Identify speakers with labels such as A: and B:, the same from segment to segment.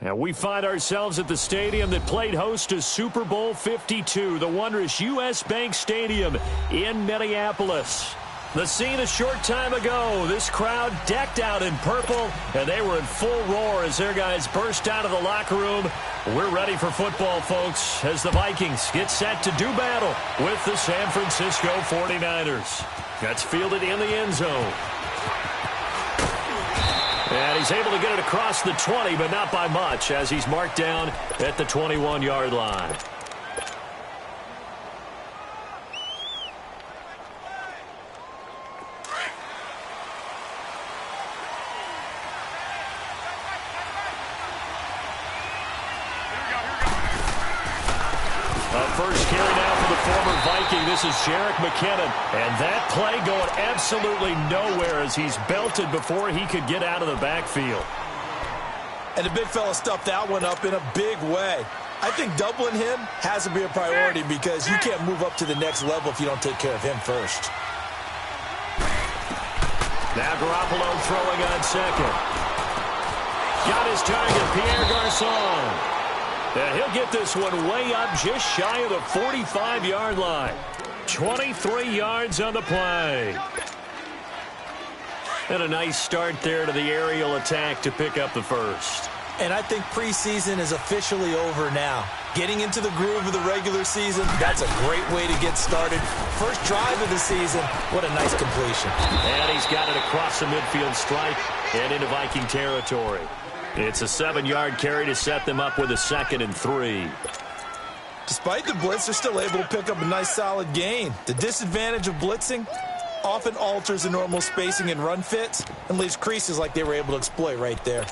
A: And we find ourselves at the stadium that played host to Super Bowl 52, the wondrous U.S. Bank Stadium in Minneapolis. The scene a short time ago, this crowd decked out in purple, and they were in full roar as their guys burst out of the locker room. We're ready for football, folks, as the Vikings get set to do battle with the San Francisco 49ers. That's fielded in the end zone. And he's able to get it across the 20, but not by much, as he's marked down at the 21-yard line. First carry now for the former Viking. This is Jerick McKinnon. And that play going absolutely nowhere as he's belted before he could get out of the backfield.
B: And the big fella stuffed that one up in a big way. I think doubling him has to be a priority because you can't move up to the next level if you don't take care of him first.
A: Now Garoppolo throwing on second. Got his target, Pierre Garçon. And he'll get this one way up just shy of the 45-yard line. 23 yards on the play. And a nice start there to the aerial attack to pick up the first.
B: And I think preseason is officially over now. Getting into the groove of the regular season, that's a great way to get started. First drive of the season, what a nice completion.
A: And he's got it across the midfield stripe and into Viking territory. It's a 7-yard carry to set them up with a 2nd and 3.
B: Despite the blitz, they're still able to pick up a nice solid gain. The disadvantage of blitzing often alters the normal spacing and run fits and leaves creases like they were able to exploit right there.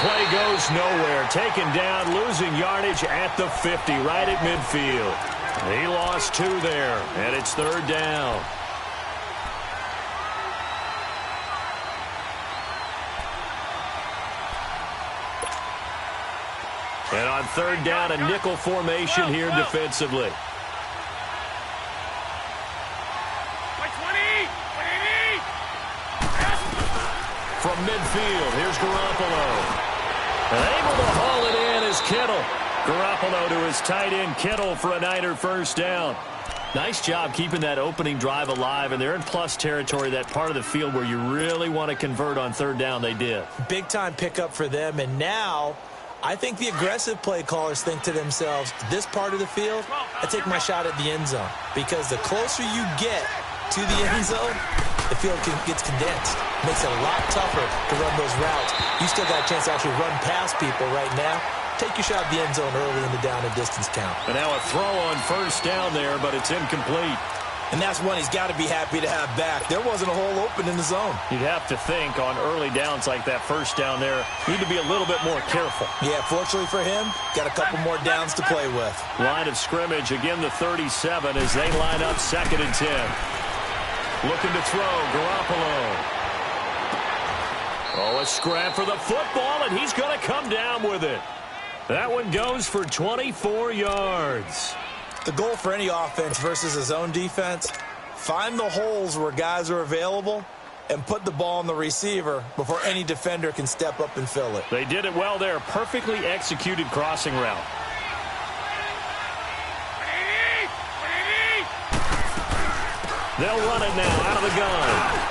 A: Play goes nowhere. Taken down, losing yardage at the 50, right at midfield. He lost 2 there, and it's 3rd down. And on 3rd down, a nickel formation here defensively. From midfield, here's Garoppolo. And able to haul it in is Kittle. Garoppolo to his tight end, Kittle, for a Niner first down. Nice job keeping that opening drive alive, and they're in plus territory, that part of the field where you really want to convert on 3rd down. They did. Big-time
B: pickup for them, and now I think the aggressive play callers think to themselves, this part of the field, I take my shot at the end zone, because the closer you get to the end zone, the field gets condensed. Makes it a lot tougher to run those routes. You still got a chance to actually run past people right now. Take your shot at the end zone early in the down and distance count.
A: And now a throw on first down there, but it's incomplete.
B: And that's one he's got to be happy to have back. There wasn't a hole open in the zone.
A: You'd have to think on early downs like that first down there, need to be a little bit more careful.
B: Yeah, fortunately for him, got a couple more downs to play with.
A: Line of scrimmage, again the 37 as they line up 2nd and 10. Looking to throw, Garoppolo. Oh, a scrap for the football, and he's going to come down with it. That one goes for 24 yards.
B: The goal for any offense versus a zone defense, find the holes where guys are available and put the ball on the receiver before any defender can step up and fill it.
A: They did it well there. Perfectly executed crossing route. They'll run it now out of the gun.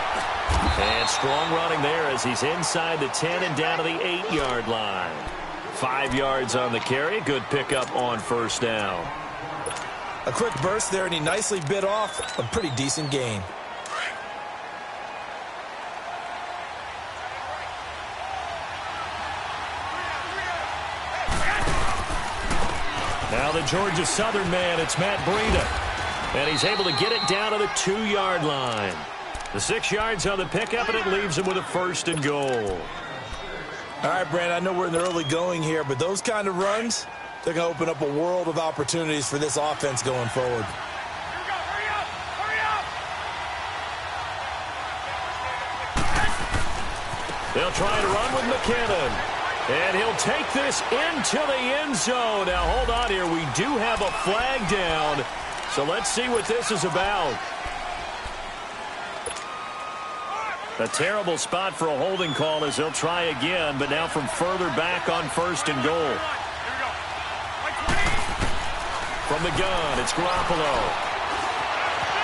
A: And strong running there as he's inside the 10 and down to the 8-yard line. 5 yards on the carry. Good pickup on first down.
B: A quick burst there, and he nicely bit off a pretty decent gain.
A: Now the Georgia Southern man, it's Matt Breida. And he's able to get it down to the 2-yard line. The 6 yards on the pickup, and it leaves him with a 1st and goal.
B: All right, Brand, I know we're in the early going here, but those kind of runs, they're going to open up a world of opportunities for this offense going forward.
A: They'll try and run with McKinnon. And he'll take this into the end zone. Now, hold on here. We do have a flag down. So let's see what this is about. A terrible spot for a holding call as he'll try again, but now from further back on 1st and goal. From the gun, it's Garoppolo.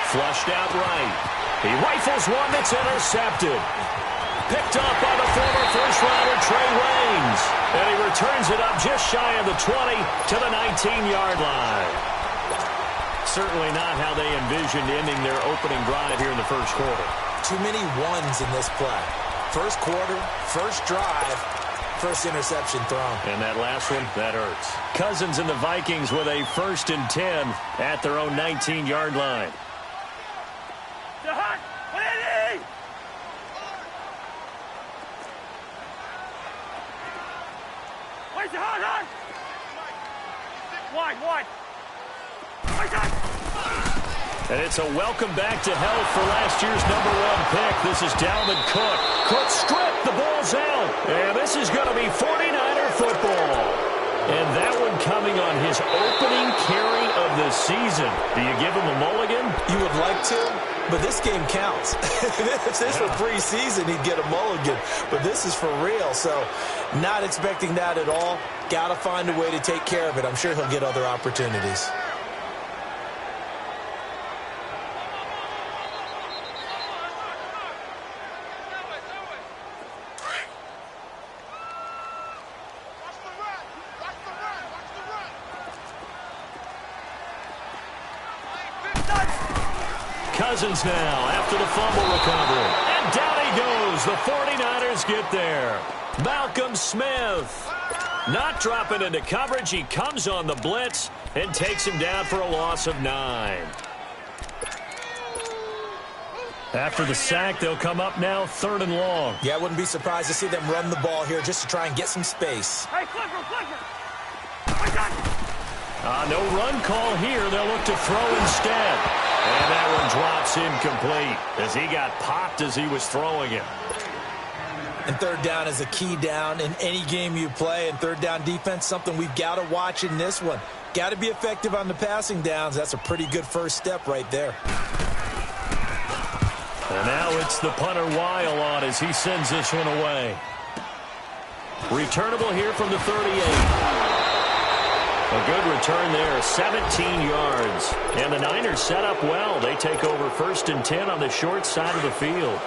A: Flushed out right. He rifles one that's intercepted. Picked up by the former first-rounder Trey Waynes. And he returns it up just shy of the 20 to the 19-yard line. Certainly not how they envisioned ending their opening drive here in the first quarter.
B: Too many ones in this play. First quarter, first drive, first interception thrown.
A: And that last one, that hurts. Cousins and the Vikings with a 1st and 10 at their own 19-yard line. And it's a welcome back to health for last year's #1 pick. This is Dalvin Cook. Cook stripped, the ball's out. And this is going to be 49er football. And that one coming on his opening carry of the season. Do you give him a mulligan?
B: You would like to, but this game counts. If this were preseason, he'd get a mulligan. But this is for real, so not expecting that at all. Got to find a way to take care of it. I'm sure he'll get other opportunities.
A: Cousins now after the fumble recovery. And down he goes. The 49ers get there. Malcolm Smith not dropping into coverage. He comes on the blitz and takes him down for a loss of 9. After the sack, they'll come up now 3rd and long.
B: Yeah, I wouldn't be surprised to see them run the ball here just to try and get some space.
C: Hey, Clifford!
A: No run call here. They'll look to throw instead. And that one drops incomplete as he got popped as he was throwing it.
B: And 3rd down is a key down in any game you play. And 3rd down defense, something we've got to watch in this one. Got to be effective on the passing downs. That's a pretty good first step right there.
A: And now it's the punter Weil on as he sends this one away. Returnable here from the 38. A good return there, 17 yards. And the Niners set up well. They take over 1st and 10 on the short side of the field.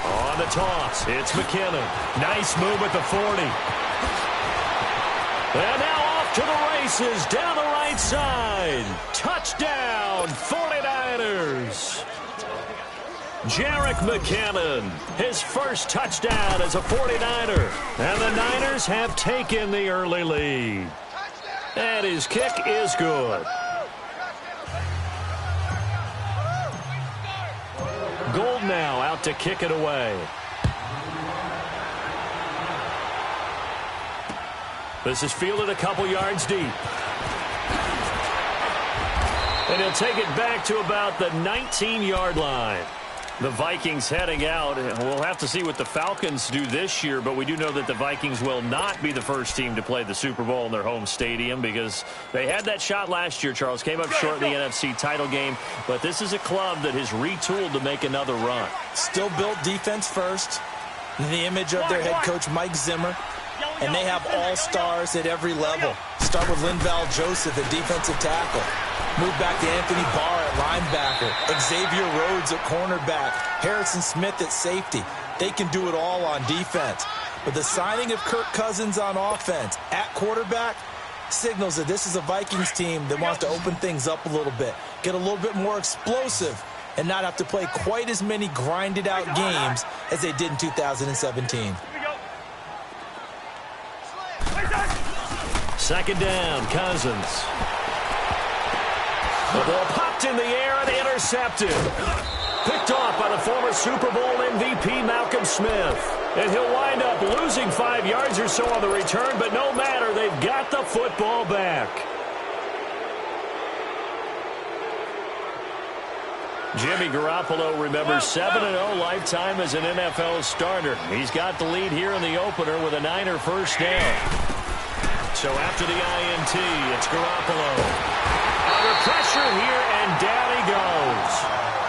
A: On the toss, it's McKinnon. Nice move at the 40. And now off to the races down the right side. Touchdown, 49ers. Jerick McKinnon, his first touchdown as a 49er. And the Niners have taken the early lead. And his kick is good. Gold now out to kick it away. This is fielded a couple yards deep. And he'll take it back to about the 19-yard line. The Vikings heading out. We'll have to see what the Falcons do this year, but we do know that the Vikings will not be the first team to play the Super Bowl in their home stadium because they had that shot last year, Charles. Came up short in the NFC title game, but this is a club that has retooled to make another run.
B: Still built defense first. The image of their head coach, Mike Zimmer. And they have all-stars at every level. Start with Linval Joseph at defensive tackle. Move back to Anthony Barr at linebacker. Xavier Rhodes at cornerback. Harrison Smith at safety. They can do it all on defense. But the signing of Kirk Cousins on offense at quarterback signals that this is a Vikings team that wants to open things up a little bit. Get a little bit more explosive and not have to play quite as many grinded-out games as they did in 2017.
A: 2nd down, Cousins. The ball popped in the air and intercepted. Picked off by the former Super Bowl MVP Malcolm Smith. And he'll wind up losing 5 yards or so on the return, but no matter, they've got the football back. Jimmy Garoppolo remembers 7-0 lifetime as an NFL starter. He's got the lead here in the opener with a Niner first down. So after the INT, it's Garoppolo. Under pressure here, and down he goes.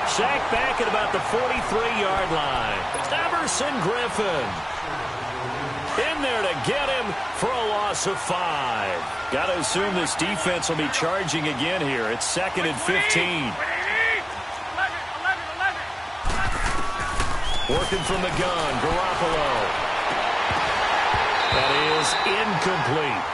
A: Sacked back at about the 43-yard line. Everson Griffin in there to get him for a loss of 5. Got to assume this defense will be charging again here. It's 2nd and 15. Working from the gun, Garoppolo. That is incomplete.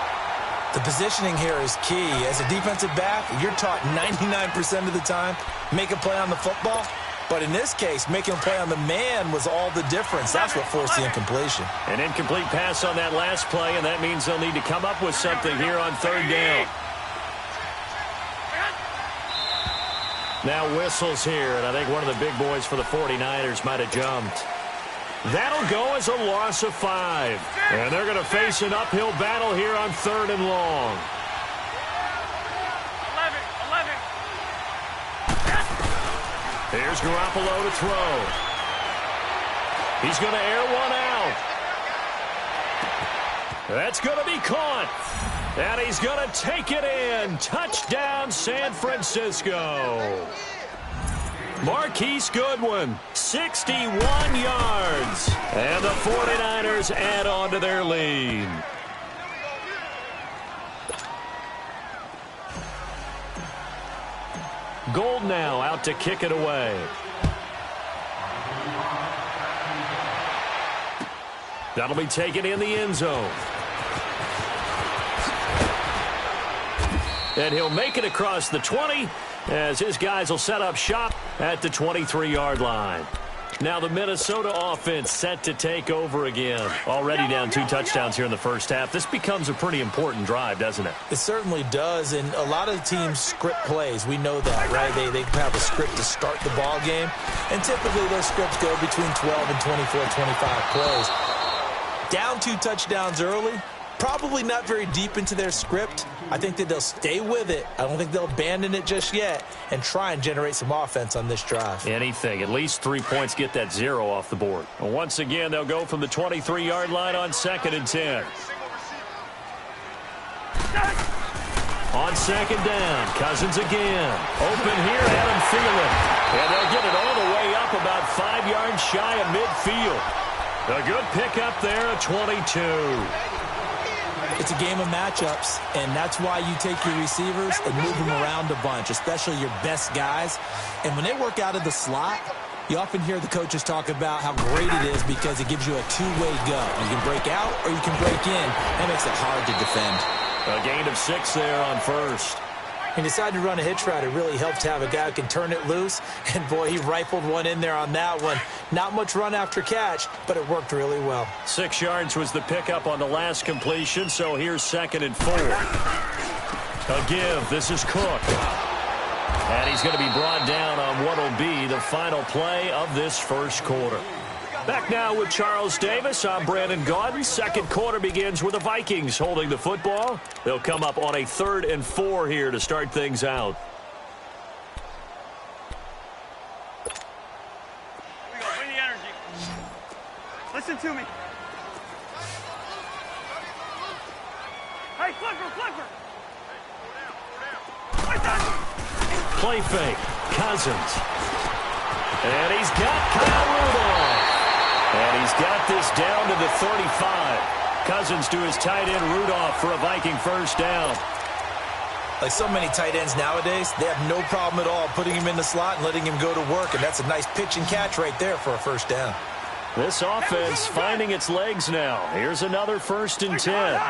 B: The positioning here is key. As a defensive back, you're taught 99% of the time, make a play on the football. But in this case, making a play on the man was all the difference. That's what forced the incompletion.
A: An incomplete pass on that last play, and that means they'll need to come up with something here on 3rd down. Now whistles here, and I think one of the big boys for the 49ers might have jumped. That'll go as a loss of 5. And they're going to face an uphill battle here on 3rd and long. 11. Here's Garoppolo to throw. He's going to air one out. That's going to be caught. And he's going to take it in. Touchdown, San Francisco. Marquise Goodwin, 61 yards. And the 49ers add on to their lead. Gold now out to kick it away. That'll be taken in the end zone. And he'll make it across the 20 as his guys will set up shop at the 23-yard line. Now the Minnesota offense set to take over again. Already down 2 touchdowns here in the first half. This becomes a pretty important drive, doesn't it?
B: It certainly does, and a lot of teams script plays. We know that, right? They have a script to start the ball game, and typically those scripts go between 12 and 24, 25 plays. Down 2 touchdowns early, probably not very deep into their script. I think that they'll stay with it. I don't think they'll abandon it just yet and try and generate some offense on this drive.
A: Anything. At least 3 points, get that 0 off the board. Well, once again, they'll go from the 23-yard line on 2nd and 10. On 2nd down, Cousins again. Open here, Adam Thielen. And they'll get it all the way up about 5 yards shy of midfield. A good pickup there at 22.
B: It's a game of matchups, and that's why you take your receivers and move them around a bunch, especially your best guys. And when they work out of the slot, you often hear the coaches talk about how great it is because it gives you a two-way go. You can break out or you can break in. That makes it hard to defend.
A: A gain of 6 there on first.
B: He decided to run a hitch route. It really helped to have a guy who can turn it loose. And, boy, he rifled one in there on that one. Not much run after catch, but it worked really well.
A: 6 yards was the pickup on the last completion, so here's 2nd and 4. A give. This is Cook. And he's going to be brought down on what will be the final play of this first quarter. Back now with Charles Davis. I'm Brandon Gaudin. Second quarter begins with the Vikings holding the football. They'll come up on a 3rd and 4 here to start things out.
C: Here we go. Bring the energy. Listen to me. Hey, Clifford!
A: Play fake. Cousins. And he's got Kyle Rudolph. And he's got this down to the 35. Cousins to his tight end Rudolph for a Viking first down.
B: Like so many tight ends nowadays, they have no problem at all putting him in the slot and letting him go to work. And that's a nice pitch and catch right there for a first down.
A: This offense finding its legs now. Here's another 1st and 10.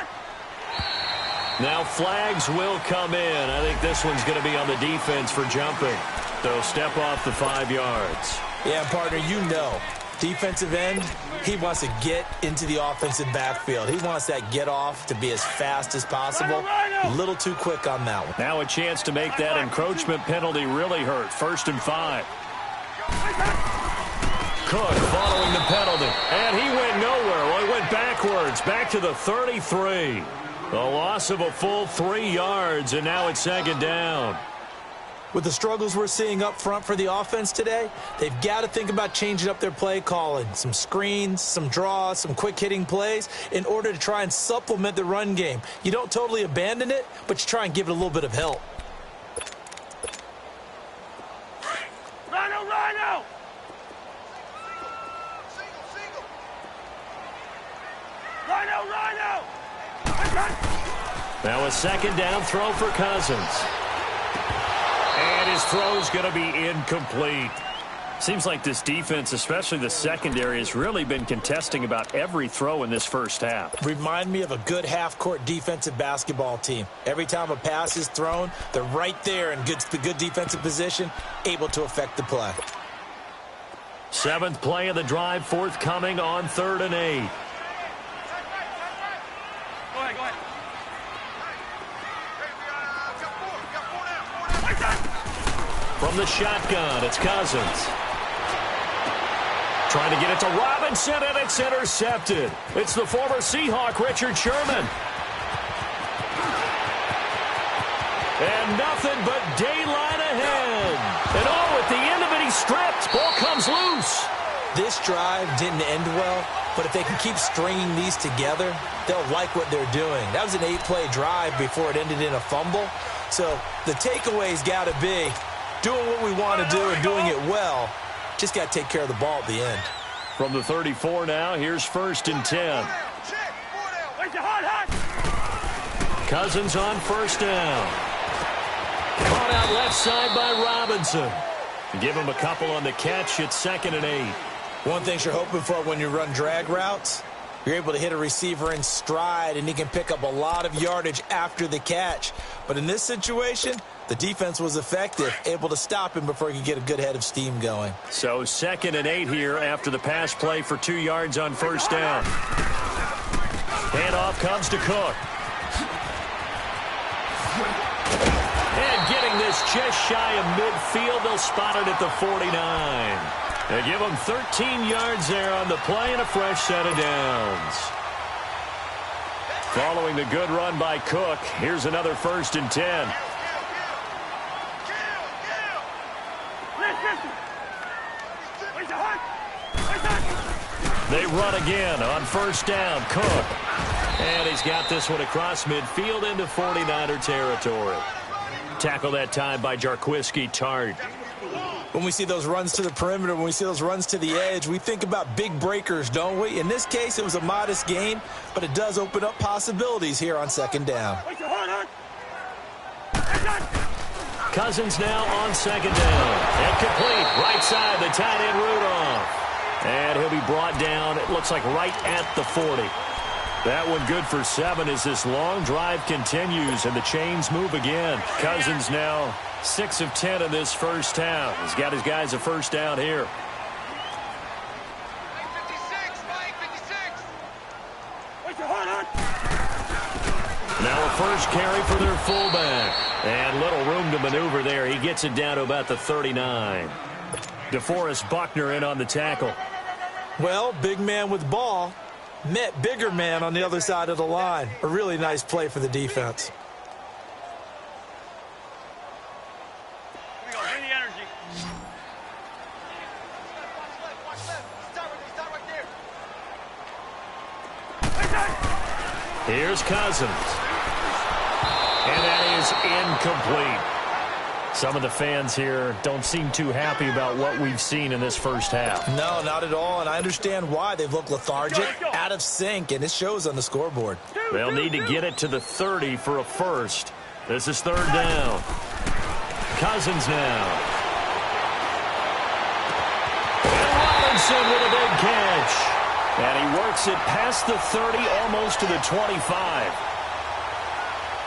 A: Now flags will come in. I think this one's going to be on the defense for jumping. They'll step off the 5 yards.
B: Yeah, partner, you know. Defensive end, he wants to get into the offensive backfield. He wants that get off to be as fast as possible. A little too quick on that one.
A: Now a chance to make that encroachment penalty really hurt. 1st and 5. Cook following the penalty. And he went nowhere. backwards, back to the 33. A loss of a full 3 yards, and now it's second down.
B: With the struggles we're seeing up front for the offense today, they've got to think about changing up their play calling. Some screens, some draws, some quick-hitting plays in order to try and supplement the run game. You don't totally abandon it, but you try and give it a little bit of help.
C: Rhino, Rhino! Rhino, Rhino!
A: Now a second down throw for Cousins. And his throw's going to be incomplete. Seems like this defense, especially the secondary, has really been contesting about every throw in this first half.
B: Remind me of a good half-court defensive basketball team. Every time a pass is thrown, they're right there in good defensive position, able to affect the play.
A: 7th play of the drive forthcoming on 3rd and 8.
C: Go ahead, go ahead.
A: From the shotgun, it's Cousins. Trying to get it to Robinson, and it's intercepted. It's the former Seahawk, Richard Sherman. And nothing but daylight ahead. And at the end of it, he's stripped. Ball comes loose.
B: This drive didn't end well, but if they can keep stringing these together, they'll like what they're doing. That was an 8-play drive before it ended in a fumble. So the takeaway's got to be doing what we want to do and doing it well. Just got to take care of the ball at the end.
A: From the 34 now, here's 1st and 10. Cousins on 1st down. Caught out left side by Robinson. Give him a couple on the catch. It's 2nd and 8.
B: One thing you're hoping for when you run drag routes, you're able to hit a receiver in stride, and he can pick up a lot of yardage after the catch. But in this situation, the defense was effective, able to stop him before he could get a good head of steam going.
A: So 2nd and 8 here after the pass play for 2 yards on 1st down. Handoff comes to Cook. And getting this just shy of midfield, they'll spot it at the 49. They give him 13 yards there on the play and a fresh set of downs. Following the good run by Cook, here's another 1st and 10. They run again on 1st down. Cook. And he's got this one across midfield into 49er territory. Tackle that time by Jarquiski Tart.
B: When we see those runs to the perimeter, when we see those runs to the edge, we think about big breakers, don't we? In this case, it was a modest gain, but it does open up possibilities here on 2nd down.
A: Cousins now on 2nd down. Incomplete. Right side, the tight end Rudolph. And he'll be brought down, it looks like right at the 40. That one good for 7 as this long drive continues and the chains move again. Cousins now 6 of 10 in this first half. He's got his guys a 1st down here. Now a 1st carry for their fullback. And little room to maneuver there. He gets it down to about the 39. DeForest Buckner in on the tackle.
B: Well, big man with ball met bigger man on the other side of the line. A really nice play for the defense.
C: Here we go, bring the energy.
A: Here's Cousins. And that is incomplete. Some of the fans here don't seem too happy about what we've seen in this first half.
B: No, not at all, and I understand why. They've looked lethargic, out of sync, and it shows on the scoreboard.
A: They'll need to get it to the 30 for a 1st. This is 3rd down. Cousins now. And Robinson with a big catch. And he works it past the 30, almost to the 25.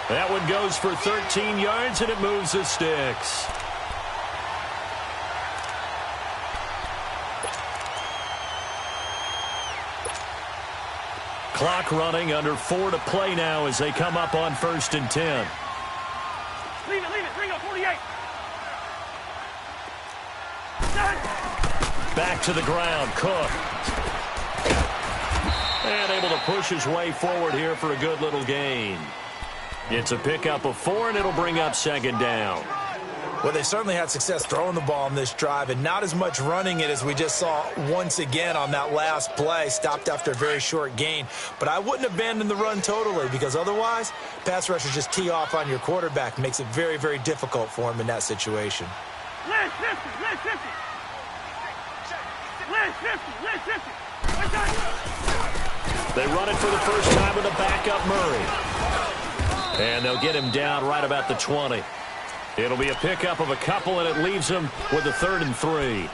A: That one goes for 13 yards, and it moves the sticks. Clock running, under 4 to play now as they come up on 1st and 10.
C: Leave it, bring up 48.
A: Back to the ground, Cook. And able to push his way forward here for a good little gain. It's a pickup of 4, and it'll bring up second down.
B: Well, they certainly had success throwing the ball on this drive, and not as much running it as we just saw once again on that last play. Stopped after a very short gain. But I wouldn't abandon the run totally, because otherwise, pass rushers just tee off on your quarterback. Makes it very, very difficult for him in that situation.
C: Last 50, last 50. Last 50, last 50.
A: They run it for the first time with a backup Murray. And they'll get him down right about the 20. It'll be a pickup of a couple, and it leaves them with a 3rd and 3.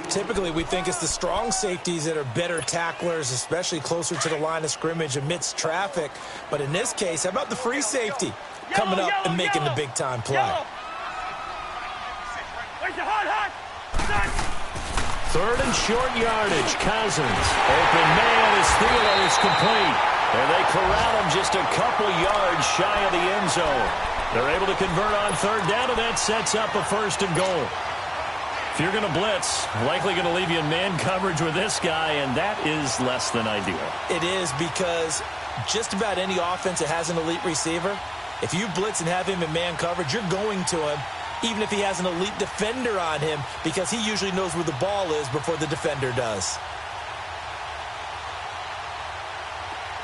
B: Typically, we think it's the strong safeties that are better tacklers, especially closer to the line of scrimmage amidst traffic. But in this case, how about the free safety coming up and making the big-time play?
C: Where's the hot?
A: 3rd and short yardage. Cousins. Open man as Thielen is complete. And they corral him just a couple yards shy of the end zone. They're able to convert on 3rd down, and that sets up a 1st and goal. If you're going to blitz, likely going to leave you in man coverage with this guy, and that is less than ideal.
B: It is, because just about any offense that has an elite receiver, if you blitz and have him in man coverage, you're going to him, even if he has an elite defender on him, because he usually knows where the ball is before the defender does.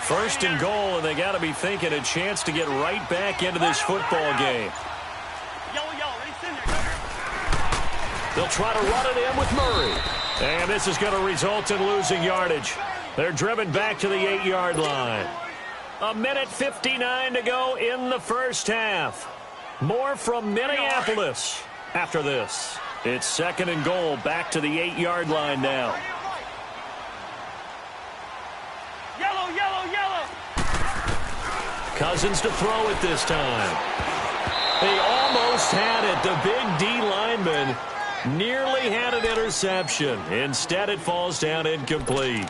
A: 1st and goal, and they got to be thinking a chance to get right back into this football game. They'll try to run it in with Murray. And this is going to result in losing yardage. They're driven back to the 8-yard line. 1:59 to go in the first half. More from Minneapolis after this. It's 2nd and goal, back to the 8-yard line now.
C: Yellow.
A: Cousins to throw it this time. They almost had it. The big D lineman nearly had an interception. Instead, it falls down incomplete.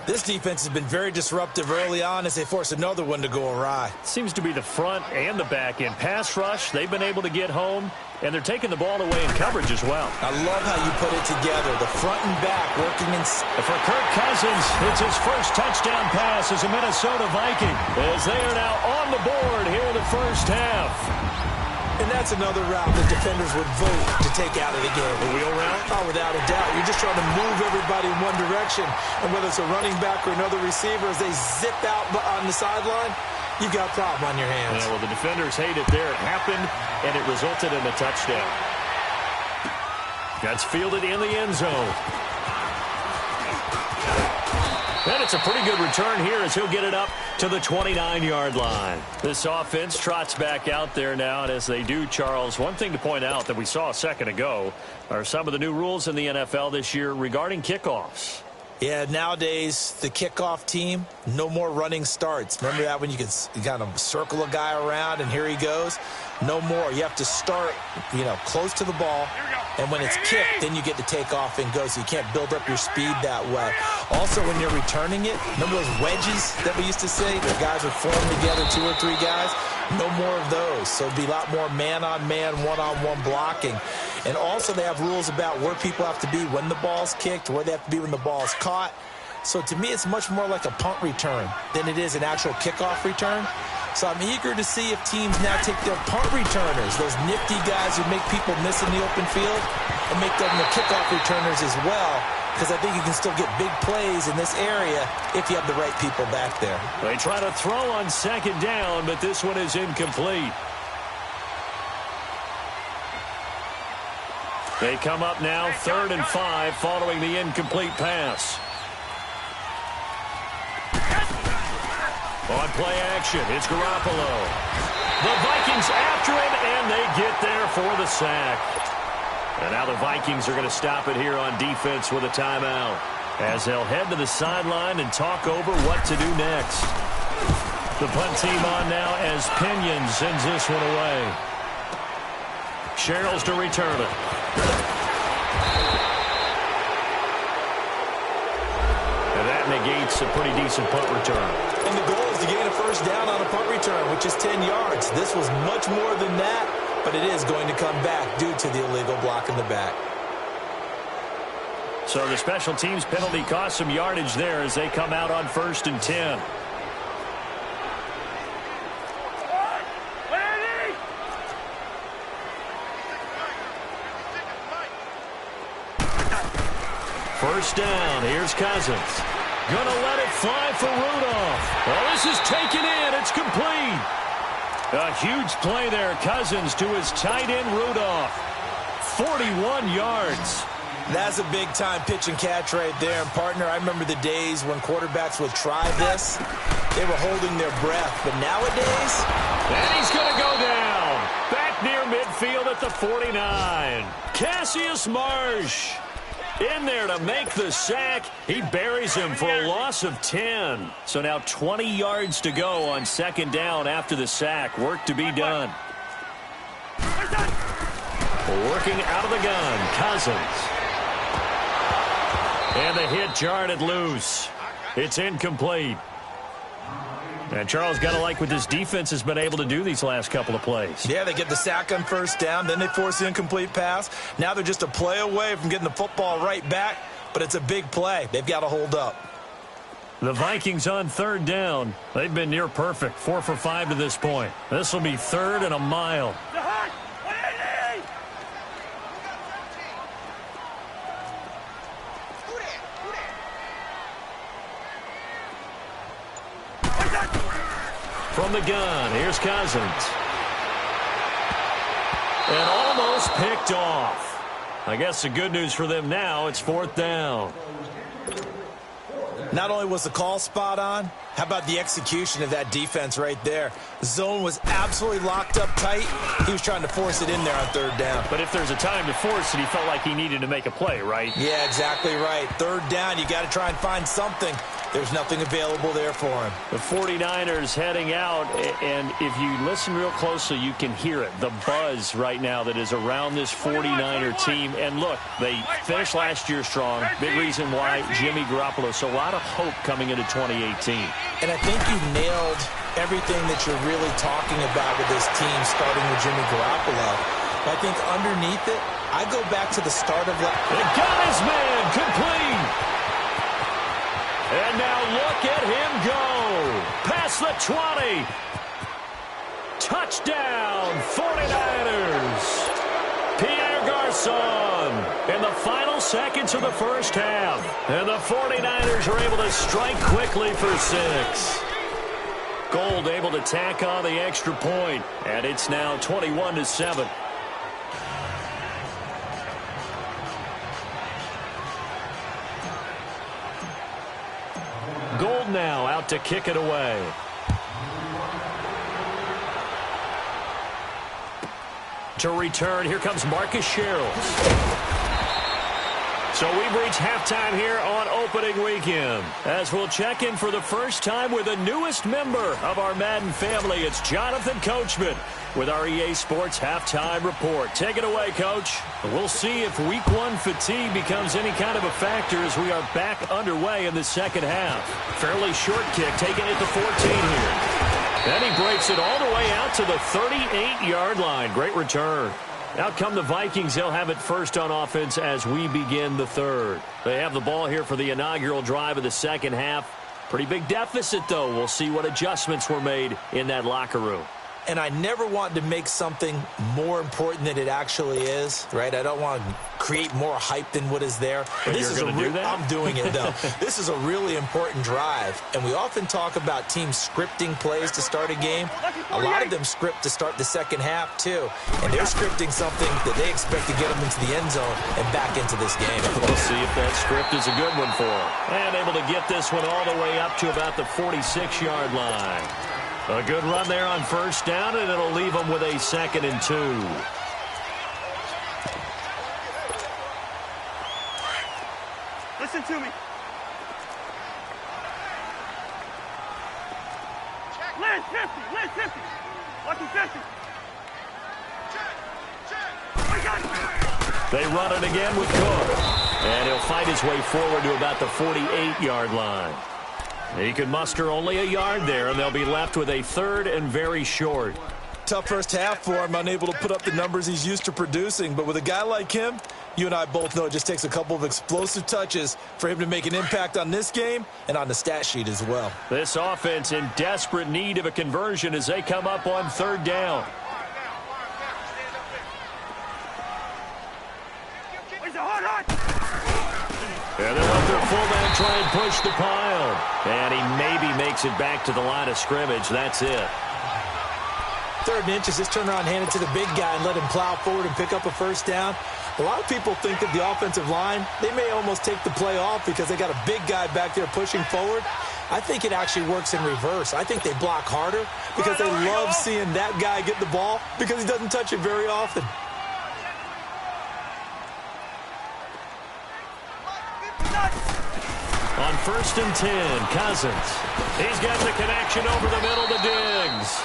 B: This defense has been very disruptive early on as they force another one to go awry.
A: Seems to be the front and the back end. Pass rush, they've been able to get home, and they're taking the ball away in coverage as well.
B: I love how you put it together. The front and back working in.
A: For Kirk Cousins, it's his first touchdown pass as a Minnesota Viking, as they are now on the board here in the first half.
B: And that's another route that defenders would vote to take out of the game.
A: The wheel route?
B: Oh, without a doubt. You're just trying to move everybody in one direction. And whether it's a running back or another receiver, as they zip out on the sideline, you've got a problem on your hands.
A: Yeah, well, the defenders hate it there. It happened, and it resulted in a touchdown. That's fielded in the end zone. And it's a pretty good return here as he'll get it up to the 29-yard line. This offense trots back out there now, and as they do, Charles, one thing to point out that we saw a second ago are some of the new rules in the NFL this year regarding kickoffs.
B: Yeah, nowadays, the kickoff team, no more running starts. Remember that when you kind of circle a guy around and here he goes? No more. You have to start, close to the ball. And when it's kicked, then you get to take off and go, so you can't build up your speed that way. Also, when you're returning it, remember those wedges that we used to say? The guys would form together, 2 or 3 guys. No more of those. So it'd be a lot more man-on-man, one-on-one blocking. And also, they have rules about where people have to be when the ball's kicked, where they have to be when the ball's caught. So to me, it's much more like a punt return than it is an actual kickoff return. So I'm eager to see if teams now take their punt returners, those nifty guys who make people miss in the open field, and make them the kickoff returners as well, because I think you can still get big plays in this area if you have the right people back there.
A: They try to throw on 2nd down, but this one is incomplete. They come up now 3rd and 5 following the incomplete pass. On play action, it's Garoppolo. The Vikings after him, and they get there for the sack. And now the Vikings are going to stop it here on defense with a timeout, as they'll head to the sideline and talk over what to do next. The punt team on now as Pinion sends this one away. Sherrills to return it. And that negates a pretty decent punt return.
B: And the goal is to gain a first down on a punt return, which is 10 yards. This was much more than that, but it is going to come back due to the illegal block in the back.
A: So the special teams penalty cost some yardage there as they come out on 1st and 10. First down. Here's Cousins. Gonna let it fly for Rudolph. Well, this is taken in. It's complete. A huge play there. Cousins to his tight end, Rudolph. 41 yards.
B: That's a big-time pitch and catch right there. And, partner, I remember the days when quarterbacks would try this. They were holding their breath. But nowadays...
A: And he's going to go down. Back near midfield at the 49. Cassius Marsh in there to make the sack. He buries him for a loss of 10. So now 20 yards to go on 2nd down after the sack. Work to be done. Working out of the gun, Cousins. And the hit jarred loose. It's incomplete. And Charles, got to like what this defense has been able to do these last couple of plays.
B: Yeah, they get the sack on 1st down, then they force the incomplete pass. Now they're just a play away from getting the football right back, but it's a big play. They've got to hold up.
A: The Vikings on 3rd down. They've been near perfect, 4 for 5 to this point. This will be 3rd and a mile. From the gun, here's Cousins. And almost picked off. I guess the good news for them now, it's 4th down.
B: Not only was the call spot on, how about the execution of that defense right there? The zone was absolutely locked up tight. He was trying to force it in there on 3rd down.
A: But if there's a time to force it, he felt like he needed to make a play, right?
B: Yeah, exactly right. 3rd down, you got to try and find something. There's nothing available there for him.
A: The 49ers heading out, and if you listen real closely, you can hear it. The buzz right now that is around this 49er team. And look, they finished last year strong. Big reason why Jimmy Garoppolo. So a lot of hope coming into 2018.
B: And I think you nailed everything that you're really talking about with this team, starting with Jimmy Garoppolo. I think underneath it, I go back to the start of last.
A: They got his man complete. And now look at him go. Past the 20. Touchdown, 49ers. Pierre Garçon in the final seconds of the 1st half. And the 49ers are able to strike quickly for 6. Gold able to tack on the extra point. And it's now 21-7. Gold now out to kick it away. To return, here comes Marcus Sherrills. So we've reached halftime here on opening weekend. As we'll check in for the first time with the newest member of our Madden family. It's Jonathan Coachman with our EA Sports Halftime Report. Take it away, Coach. We'll see if Week 1 fatigue becomes any kind of a factor as we are back underway in the 2nd half. Fairly short kick, taken at the 14 here. Then he breaks it all the way out to the 38-yard line. Great return. Out come the Vikings. They'll have it first on offense as we begin the 3rd. They have the ball here for the inaugural drive of the 2nd half. Pretty big deficit, though. We'll see what adjustments were made in that locker room.
B: And I never want to make something more important than it actually is, right? I don't want to create more hype than what is there.
A: But this you're going to do that?
B: I'm doing it, though. This is a really important drive. And we often talk about teams scripting plays to start a game. A lot of them script to start the 2nd half, too. And they're scripting something that they expect to get them into the end zone and back into this game.
A: We'll see if that script is a good one for them. And able to get this one all the way up to about the 46-yard line. A good run there on 1st down, and it'll leave them with a 2nd and 2.
C: Listen to me. Lynn 50. Lucky 50.
A: They run it again with Cook. And he'll fight his way forward to about the 48-yard line. He can muster only a yard there, and they'll be left with a 3rd and very short.
B: Tough first half for him, unable to put up the numbers he's used to producing. But with a guy like him, You and I both know it just takes a couple of explosive touches for him to make an impact on this game and on the stat sheet as well.
A: This offense in desperate need of a conversion as they come up on third down. And they'll let their fullback try and push the pile. And he maybe makes it back to the line of scrimmage. That's it.
B: 3rd and inches, just turn around, hand it to the big guy and let him plow forward and pick up a first down. A lot of people think that the offensive line, they may almost take the play off because they got a big guy back there pushing forward. I think it actually works in reverse. I think they block harder because they love seeing that guy get the ball because he doesn't touch it very often.
A: On 1st and 10, Cousins. He's got the connection over the middle to Diggs.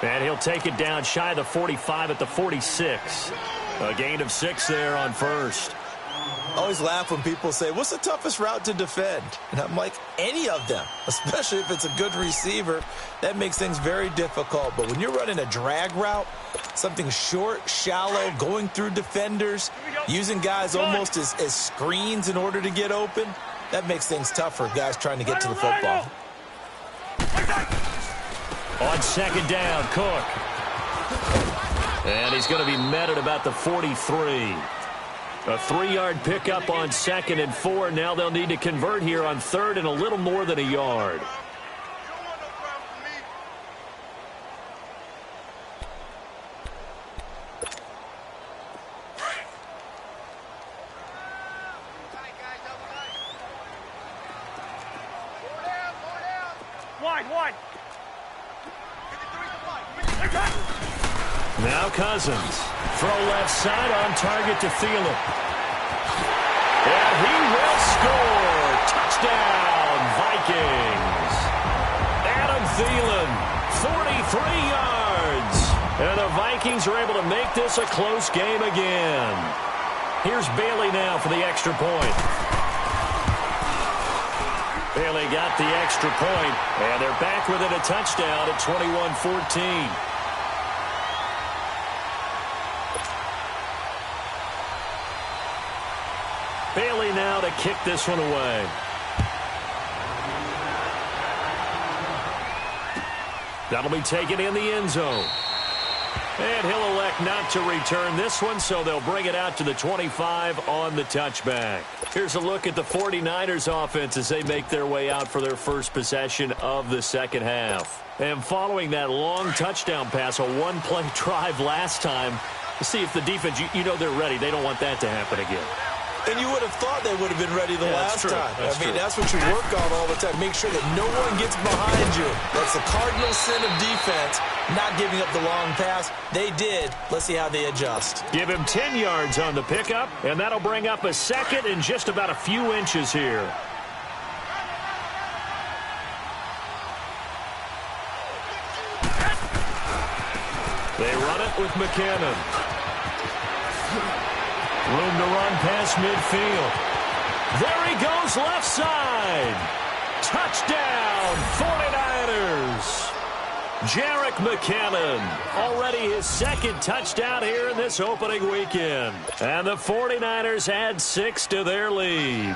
A: And he'll take it down shy of the 45 at the 46. A gain of 6 there on 1st.
B: I always laugh when people say, what's the toughest route to defend? And I'm like, any of them, especially if it's a good receiver. That makes things very difficult. But when you're running a drag route, something short, shallow, going through defenders, using guys almost as screens in order to get open, that makes things tough for guys trying to get to the football.
A: On 2nd down, Cook. And he's going to be met at about the 43. A 3-yard pickup on 2nd and 4. Now they'll need to convert here on 3rd and a little more than a yard.
C: Wide.
A: Now Cousins. Throw left side on target to Thielen. And he will score. Touchdown, Vikings. Adam Thielen, 43 yards. And the Vikings are able to make this a close game again. Here's Bailey now for the extra point. Bailey got the extra point, and they're back within a touchdown at 21-14. Bailey now to kick this one away. That'll be taken in the end zone. And he'll elect not to return this one, so they'll bring it out to the 25 on the touchback. Here's a look at the 49ers offense as they make their way out for their first possession of the second half. And following that long touchdown pass, a one-play drive last time, to see if the defense, you know they're ready. They don't want that to happen again.
B: And you would have thought they would have been ready the last time.
A: That's
B: what you work on all the time. Make sure that no one gets behind you. That's the cardinal sin of defense, not giving up the long pass. They did. Let's see how they adjust.
A: Give him 10 yards on the pickup, and that'll bring up a 2nd and just about a few inches here. They run it with McKinnon. Room to run past midfield. There he goes left side. Touchdown, 49ers. Jerick McKinnon, already his 2nd touchdown here in this opening weekend. And the 49ers add 6 to their lead.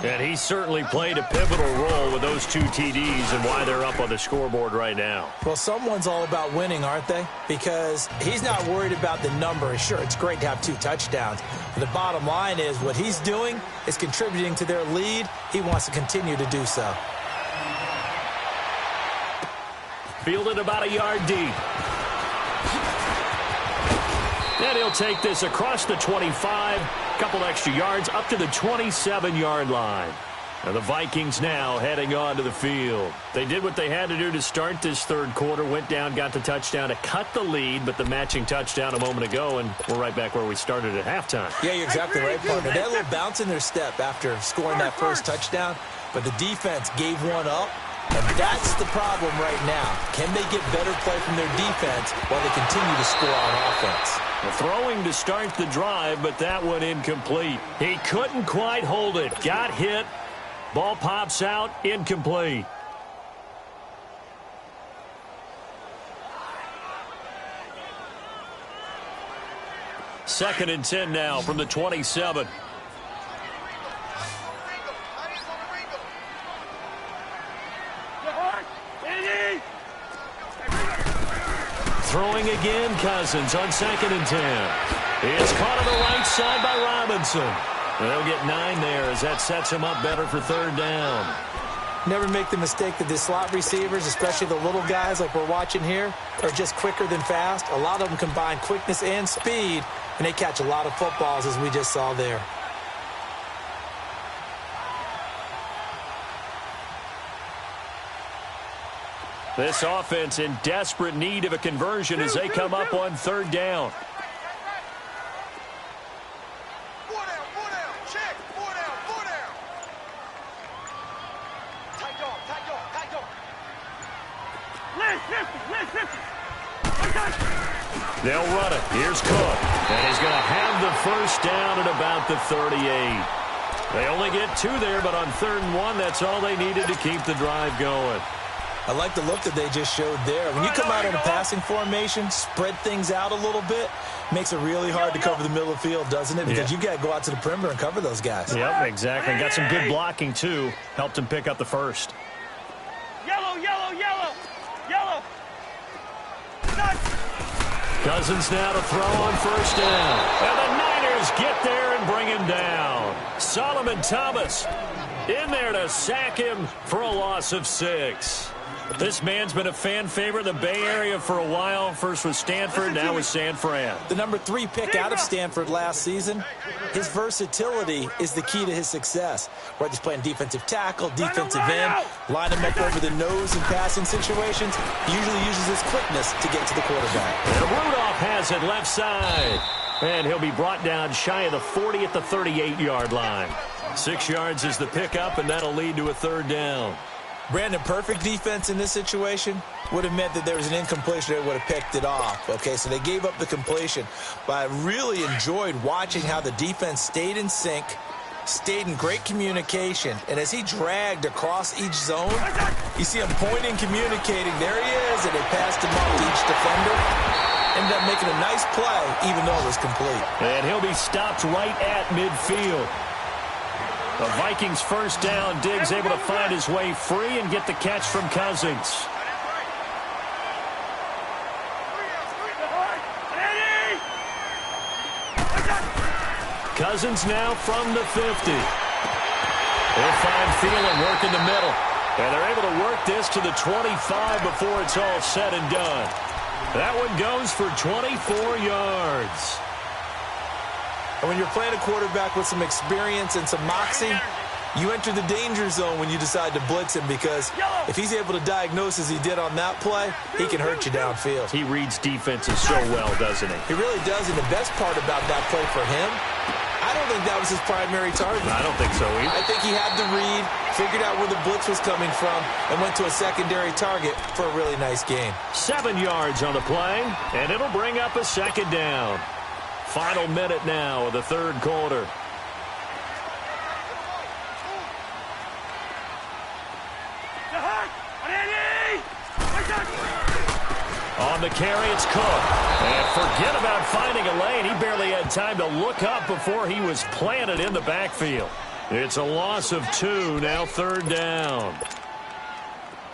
A: And he certainly played a pivotal role with those 2 TDs and why they're up on the scoreboard right now.
B: Well, someone's all about winning, aren't they? Because he's not worried about the number. Sure, it's great to have 2 touchdowns. But the bottom line is what he's doing is contributing to their lead. He wants to continue to do so.
A: Fielded about a yard deep. And he'll take this across the 25, a couple extra yards up to the 27-yard line. And the Vikings now heading onto the field. They did what they had to do to start this third quarter, went down, got the touchdown to cut the lead, but the matching touchdown a moment ago, and we're right back where we started at halftime.
B: Yeah, you're exactly right, partner. They had a little bounce in their step after scoring that first touchdown, but the defense gave one up. And that's the problem right now. Can they get better play from their defense while they continue to score on offense?
A: Throwing to start the drive, but that one incomplete. He couldn't quite hold it. Got hit. Ball pops out. Incomplete. 2nd and 10 now from the 27. Throwing again, Cousins on 2nd and 10. It's caught on the right side by Robinson. They'll get 9 there as that sets him up better for 3rd down.
B: Never make the mistake that the slot receivers, especially the little guys like we're watching here, are just quicker than fast. A lot of them combine quickness and speed, and they catch a lot of footballs, as we just saw there.
A: This offense in desperate need of a conversion as they come up on 3rd down. They'll run it. Here's Cook. And he's going to have the 1st down at about the 38. They only get 2 there, but on 3rd and 1, that's all they needed to keep the drive going.
B: I like the look that they just showed there. When you come out on a passing formation, spread things out a little bit, makes it really hard to cover the middle of the field, doesn't it? Because you got to go out to the perimeter and cover those guys.
A: Yep, exactly. Got some good blocking, too. Helped him pick up the 1st.
C: Yellow, yellow, yellow, yellow.
A: Cousins now to throw on 1st down. And the Niners get there and bring him down. Solomon Thomas in there to sack him for a loss of 6. This man's been a fan favorite in the Bay Area for a while. First with Stanford, now with San Fran.
B: The number 3 pick out of Stanford last season. His versatility is the key to his success. Whether he's playing defensive tackle, defensive end, line him up over the nose in passing situations, he usually uses his quickness to get to the quarterback.
A: And Rudolph has it left side. And he'll be brought down shy of the 40 at the 38-yard line. 6 yards is the pickup, and that'll lead to a 3rd down.
B: Brandon, perfect defense in this situation would have meant that there was an incompletion that would have picked it off. Okay, so they gave up the completion. But I really enjoyed watching how the defense stayed in sync, stayed in great communication. And as he dragged across each zone, you see him pointing, communicating. There he is, and they passed him off to each defender. Ended up making a nice play, even though it was complete.
A: And he'll be stopped right at midfield. The Vikings 1st down. Diggs able to find his way free and get the catch from Cousins. Cousins now from the 50. They'll find Thielen work in the middle. And they're able to work this to the 25 before it's all said and done. That one goes for 24 yards.
B: And when you're playing a quarterback with some experience and some moxie, you enter the danger zone when you decide to blitz him, because if he's able to diagnose as he did on that play, he can hurt you downfield.
A: He reads defenses so well, doesn't he?
B: He really does, and the best part about that play for him, I don't think that was his primary target.
A: I don't think so either.
B: I think he had the read, figured out where the blitz was coming from, and went to a secondary target for a really nice gain.
A: 7 yards on the play, and it'll bring up a 2nd down. Final minute now of the 3rd quarter. On the carry, it's Cook. And forget about finding a lane. He barely had time to look up before he was planted in the backfield. It's a loss of 2, now 3rd down.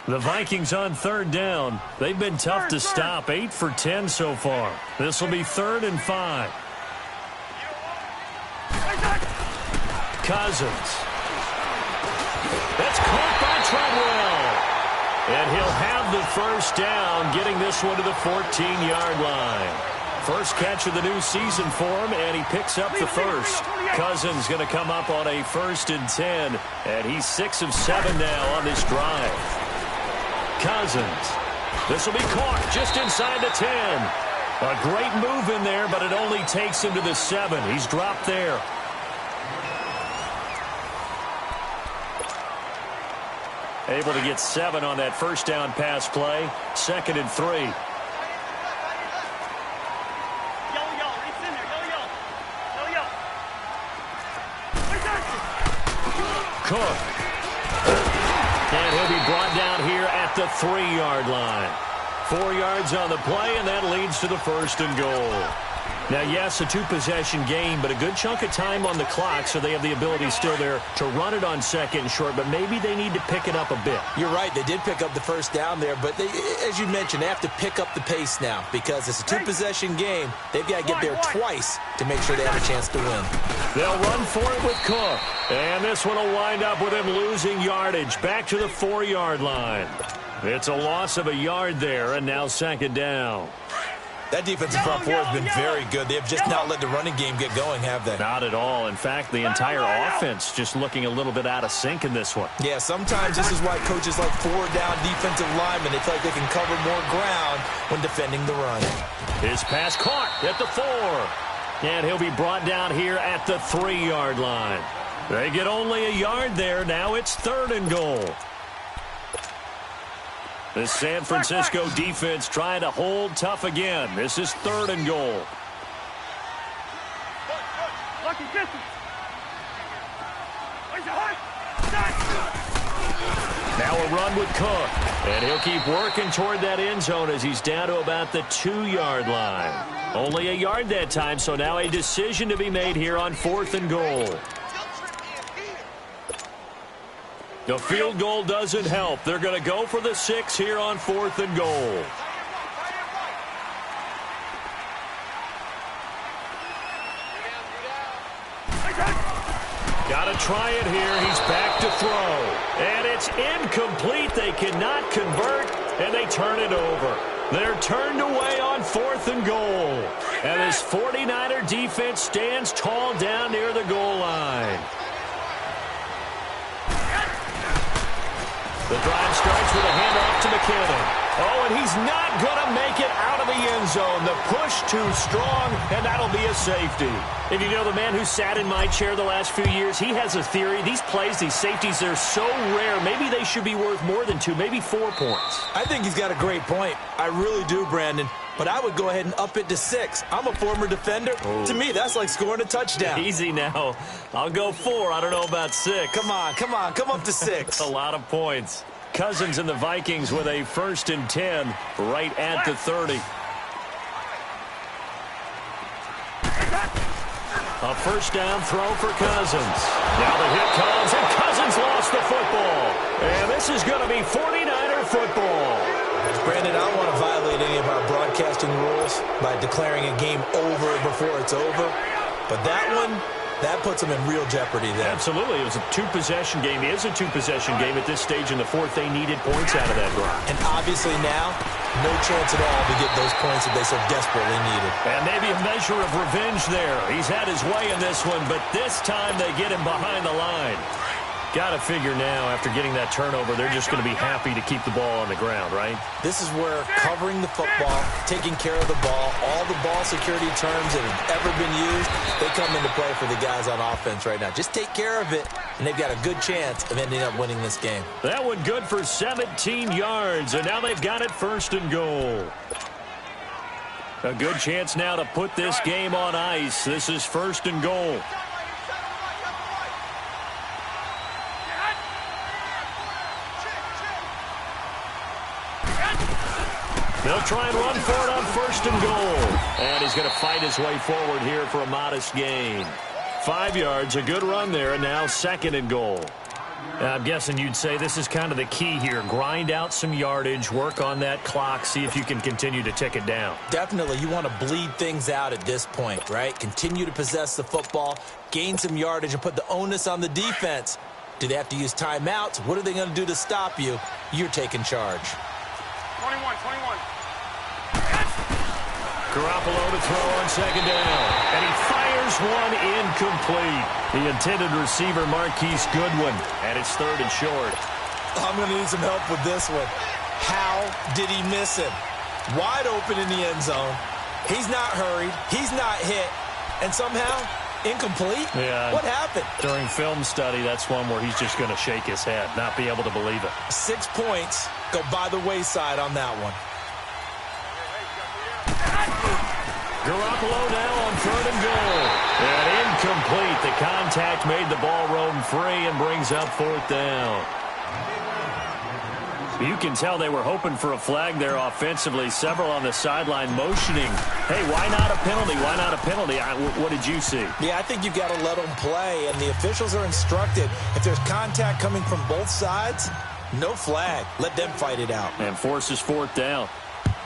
A: The Vikings on 3rd down. They've been tough to stop, 8 for 10 so far. This will be 3rd and 5. Cousins. That's caught by Treadwell. And he'll have the 1st down, getting this one to the 14-yard line. First catch of the new season for him, and he picks up the 1st. Cousins going to come up on a 1st and 10, and he's 6 of 7 now on this drive. Cousins. This will be caught just inside the 10. A great move in there, but it only takes him to the 7. He's dropped there. Able to get 7 on that 1st down pass play. 2nd and 3. Cook. And he'll be brought down here at the 3-yard line. 4 yards on the play, and that leads to the 1st and goal. Now, yes, a two-possession game, but a good chunk of time on the clock, so they have the ability still there to run it on second and short, but maybe they need to pick it up a bit.
B: You're right. They did pick up the first down there, but as you mentioned, they have to pick up the pace now because it's a two-possession game. They've got to get there twice to make sure they have a chance to win.
A: They'll run for it with Cook, and this one will wind up with him losing yardage back to the 4-yard line. It's a loss of a yard there, and now second down.
B: That defensive front four has been very good. They have just not let the running game get going, have they?
A: Not at all. In fact, the entire offense just looking a little bit out of sync in this one.
B: Yeah, sometimes this is why coaches like 4-down defensive linemen, they feel like they can cover more ground when defending the run.
A: His pass caught at the 4. And he'll be brought down here at the 3-yard line. They get only a yard there. Now it's 3rd and goal. The San Francisco defense trying to hold tough again. This is 3rd and goal. Now a run with Cook. And he'll keep working toward that end zone as he's down to about the 2-yard line. Only a yard that time, so now a decision to be made here on 4th and goal. The field goal doesn't help. They're going to go for the 6 here on 4th and goal. Got to try it here. He's back to throw. And it's incomplete. They cannot convert, and they turn it over. They're turned away on 4th and goal. And this 49er defense stands tall down near the goal line. The drive starts with a handoff to McKinnon. Oh, and he's not going to make it out of the end zone. The push too strong, and that'll be a safety. If you know the man who sat in my chair the last few years, he has a theory. These plays, these safeties, they're so rare. Maybe they should be worth more than 2, maybe 4 points.
B: I think he's got a great point. I really do, Brandon. But I would go ahead and up it to 6. I'm a former defender.
A: Oh.
B: To me, that's like scoring a touchdown.
A: Easy now. I'll go 4. I don't know about 6.
B: Come on. Come up to 6.
A: A lot of points. Cousins and the Vikings with a 1st and 10 right at the 30. A first down throw for Cousins. Now the hit comes, and Cousins lost the football. And this is going to be 49er football.
B: Brandon, I don't want to violate any of our broadcasting rules by declaring a game over before it's over. But that one, that puts them in real jeopardy there.
A: Absolutely. It was a two-possession game. It is a two-possession game at this stage in the 4th. They needed points out of that drive.
B: And obviously now, no chance at all to get those points that they so desperately needed.
A: And maybe a measure of revenge there. He's had his way in this one, but this time they get him behind the line. Got to figure now, after getting that turnover, they're just going to be happy to keep the ball on the ground, right?
B: This is where covering the football, taking care of the ball, all the ball security terms that have ever been used, they come into play for the guys on offense right now. Just take care of it, and they've got a good chance of ending up winning this game.
A: That one good for 17 yards, and now they've got it 1st and goal. A good chance now to put this game on ice. This is 1st and goal. They'll try and run for it on 1st and goal. And he's going to fight his way forward here for a modest gain. 5 yards, a good run there, and now 2nd and goal. I'm guessing you'd say this is kind of the key here. Grind out some yardage, work on that clock, see if you can continue to tick it down.
B: Definitely. You want to bleed things out at this point, right? Continue to possess the football, gain some yardage, and put the onus on the defense. Do they have to use timeouts? What are they going to do to stop you? You're taking charge.
C: 21.
A: Garoppolo to throw on 2nd down. And he fires one incomplete. The intended receiver, Marquise Goodwin. And it's 3rd and short.
B: I'm going to need some help with this one. How did he miss him? Wide open in the end zone. He's not hurried. He's not hit. And somehow, incomplete?
A: Yeah.
B: What happened?
A: During film study, that's one where he's just going to shake his head, not be able to believe it.
B: 6 points go by the wayside on that one.
A: Garoppolo now on 3rd and goal. And incomplete. The contact made the ball roam free and brings up 4th down. You can tell they were hoping for a flag there offensively. Several on the sideline motioning. Hey, why not a penalty? Why not a penalty? What did you see?
B: Yeah, I think you've got to let them play, and the officials are instructed. If there's contact coming from both sides, no flag. Let them fight it out.
A: And forces fourth down.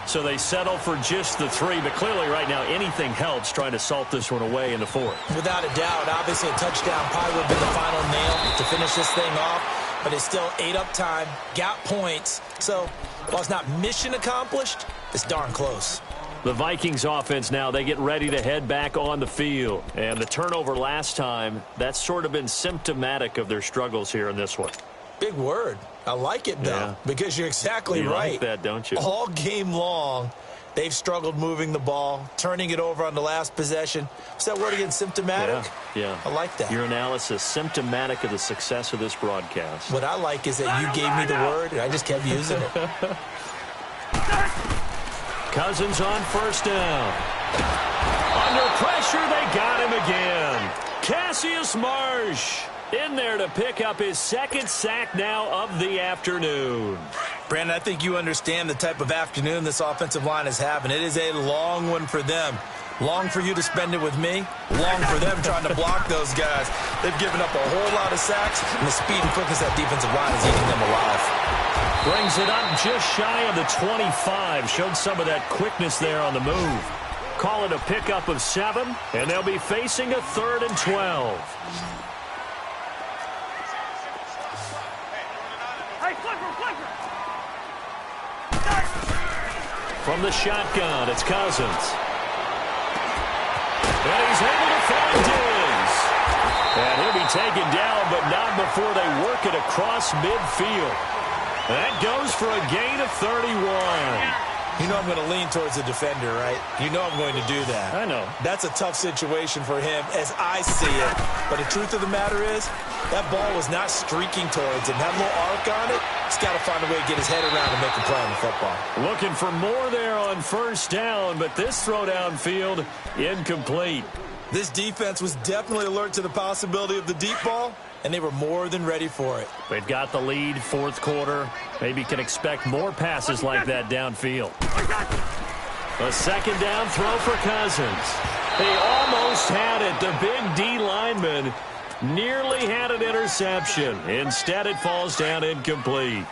A: So they settle for just the 3, but clearly right now anything helps trying to salt this one away in the 4th.
B: Without a doubt, obviously a touchdown probably would have been the final nail to finish this thing off, but it's still ate up time, got points. So while it's not mission accomplished, it's darn close.
A: The Vikings offense now, they get ready to head back on the field. And the turnover last time, that's sort of been symptomatic of their struggles here in this one.
B: Big word. I like it, though, because you're exactly right.
A: You like that, don't you?
B: All game long, they've struggled moving the ball, turning it over on the last possession. What's that word again, symptomatic?
A: Yeah.
B: I like that.
A: Your analysis, symptomatic of the success of this broadcast.
B: What I like is that you gave me the word, and I just kept using it.
A: Cousins on first down. Under pressure, they got him again. Cassius Marsh in there to pick up his 2nd sack now of the afternoon.
B: Brandon, I think you understand the type of afternoon this offensive line is having. It is a long one for them. Long for you to spend it with me. Long for them trying to block those guys. They've given up a whole lot of sacks, and the speed and quickness of that defensive line is eating them alive.
A: Brings it up just shy of the 25. Showed some of that quickness there on the move. Call it a pickup of 7, and they'll be facing a 3rd and 12. From the shotgun, it's Cousins. And he's able to find Diggs. And he'll be taken down, but not before they work it across midfield. That goes for a gain of 31.
B: You know I'm going to lean towards the defender, right? You know I'm going to do that.
A: I know.
B: That's a tough situation for him as I see it. But the truth of the matter is, that ball was not streaking towards him. That little arc on it, he's got to find a way to get his head around and make a play on the football.
A: Looking for more there on first down, but this throw downfield incomplete.
B: This defense was definitely alert to the possibility of the deep ball, and they were more than ready for it.
A: They've got the lead, 4th quarter. Maybe can expect more passes like that downfield. A 2nd down throw for Cousins. They almost had it. The big D lineman nearly had an interception. Instead, it falls down incomplete.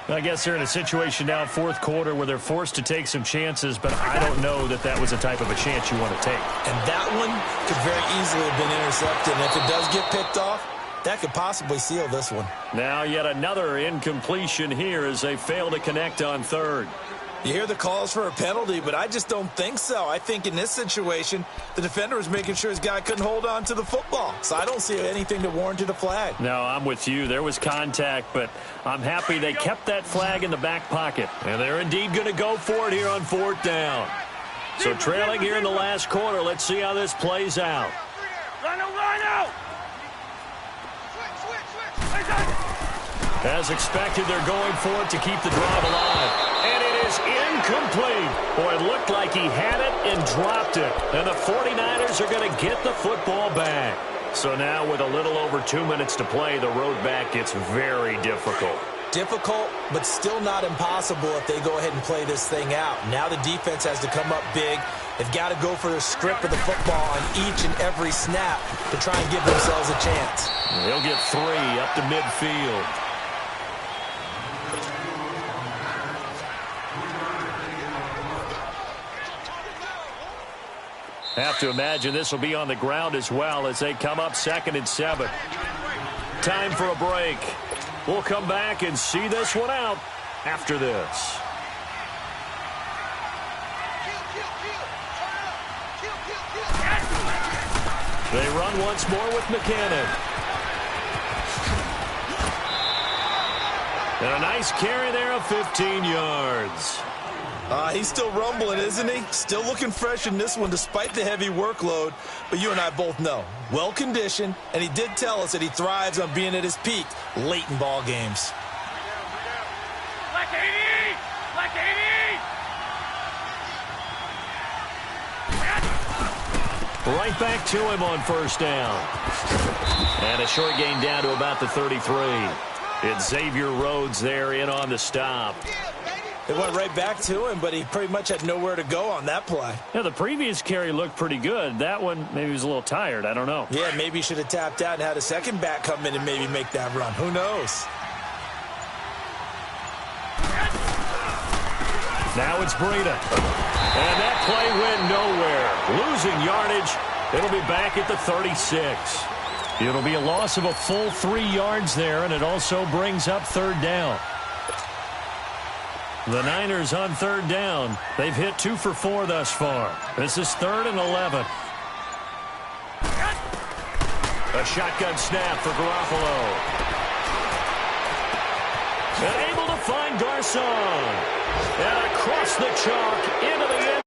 A: I guess they're in a situation now, 4th quarter, where they're forced to take some chances, but I don't know that that was the type of a chance you want to take.
B: And that one could very easily have been intercepted. And if it does get picked off, that could possibly seal this one.
A: Now yet another incompletion here as they fail to connect on 3rd.
B: You hear the calls for a penalty, but I just don't think so. I think in this situation, the defender was making sure his guy couldn't hold on to the football. So I don't see anything that warranted a flag.
A: No, I'm with you. There was contact, but I'm happy they kept that flag in the back pocket. And they're indeed going to go for it here on 4th down. So trailing here in the last quarter, let's see how this plays out.
C: Rhino!
A: As expected, they're going for it to keep the drive alive. And it is incomplete. Boy, it looked like he had it and dropped it. And the 49ers are going to get the football back. So now with a little over 2 minutes to play, the road back gets very difficult.
B: Difficult, but still not impossible if they go ahead and play this thing out. Now the defense has to come up big. They've got to go for the strip of the football on each and every snap to try and give themselves a chance.
A: They'll get 3 up to midfield. Have to imagine this will be on the ground as well as they come up 2nd and 7. Time for a break. We'll come back and see this one out after this. They run once more with McKinnon. And a nice carry there of 15 yards.
B: He's still rumbling, isn't he? Still looking fresh in this one despite the heavy workload. But you and I both know, well-conditioned, and he did tell us that he thrives on being at his peak late in ball games.
C: Black 80! Black 80!
A: Right back to him on first down. And a short gain down to about the 33. It's Xavier Rhodes there in on the stop.
B: It went right back to him, but he pretty much had nowhere to go on that play.
A: Yeah, the previous carry looked pretty good. That one, maybe he was a little tired. I don't know.
B: Yeah, maybe he should have tapped out and had a second back come in and maybe make that run. Who knows?
A: Now it's Breida. And that play went nowhere. Losing yardage. It'll be back at the 36. It'll be a loss of a full 3 yards there, and it also brings up third down. The Niners on third down. They've hit 2 for 4 thus far. This is 3rd and 11. A shotgun snap for Garoppolo. And able to find Garcon. And across the chalk into the end.